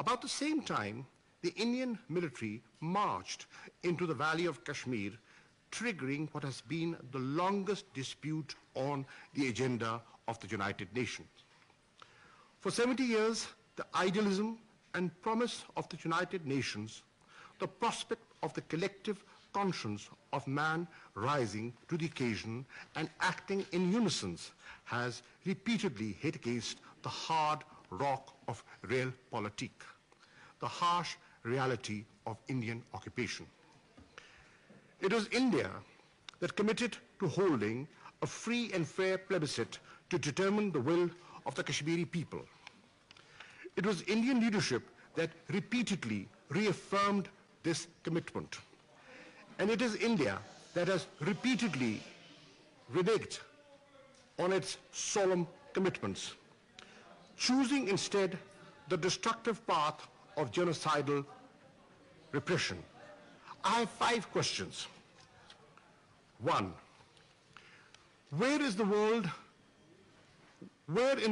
About the same time, the Indian military marched into the valley of Kashmir, triggering what has been the longest dispute on the agenda of the United Nations. For 70 years, the idealism and promise of the United Nations, the prospect of the collective conscience of man rising to the occasion and acting in unison, has repeatedly hit against the hard rock of realpolitik, the harsh reality of Indian occupation. It was India that committed to holding a free and fair plebiscite to determine the will of the Kashmiri people. It was Indian leadership that repeatedly reaffirmed this commitment. And it is India that has repeatedly reneged on its solemn commitments, choosing instead the destructive path of genocidal repression. I have 5 questions. 1, where in the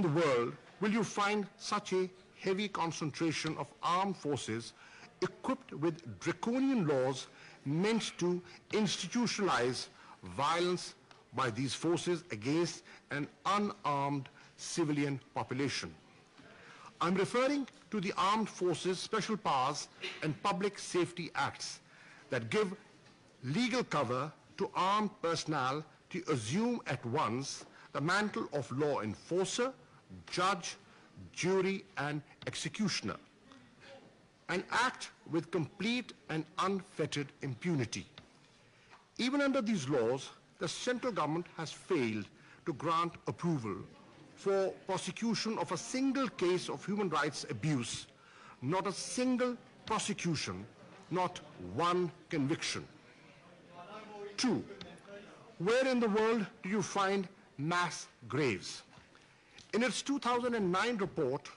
world will you find such a heavy concentration of armed forces equipped with draconian laws meant to institutionalize violence by these forces against an unarmed civilian population? I'm referring to the Armed Forces Special Powers and Public Safety Acts that give legal cover to armed personnel to assume at once the mantle of law enforcer, judge, jury, and executioner, and act with complete and unfettered impunity. Even under these laws, the central government has failed to grant approval for prosecution of a single case of human rights abuse, not a single prosecution, not one conviction. 2, where in the world do you find mass graves? In its 2009 report,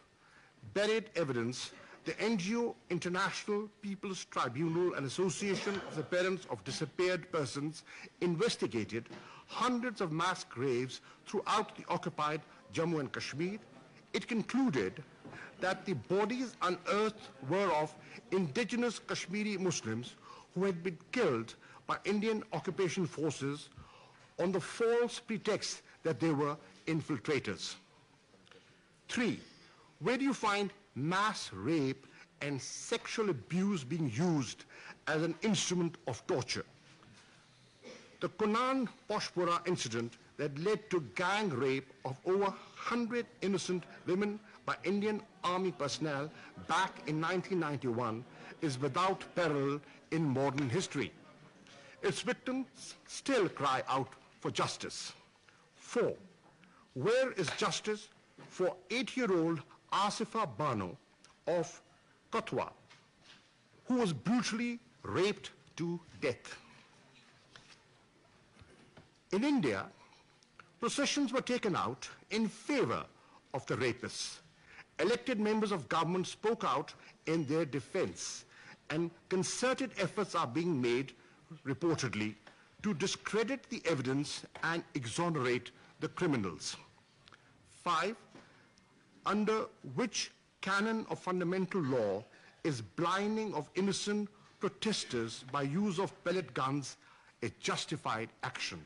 Buried Evidence, the NGO International People's Tribunal, an association of the parents of disappeared persons, investigated hundreds of mass graves throughout the occupied Jammu and Kashmir. It concluded that the bodies unearthed were of indigenous Kashmiri Muslims who had been killed by Indian occupation forces on the false pretext that they were infiltrators. 3, where do you find mass rape and sexual abuse being used as an instrument of torture? The Kunan Poshpura incident that led to gang rape of over 100 innocent women by Indian Army personnel back in 1991 is without parallel in modern history. Its victims still cry out for justice. 4, where is justice for 8-year-old Asifa Bano of Katwa, who was brutally raped to death? In India, processions were taken out in favor of the rapists. Elected members of government spoke out in their defense, and concerted efforts are being made, reportedly, to discredit the evidence and exonerate the criminals. 5, under which canon of fundamental law is blinding of innocent protesters by use of pellet guns a justified action?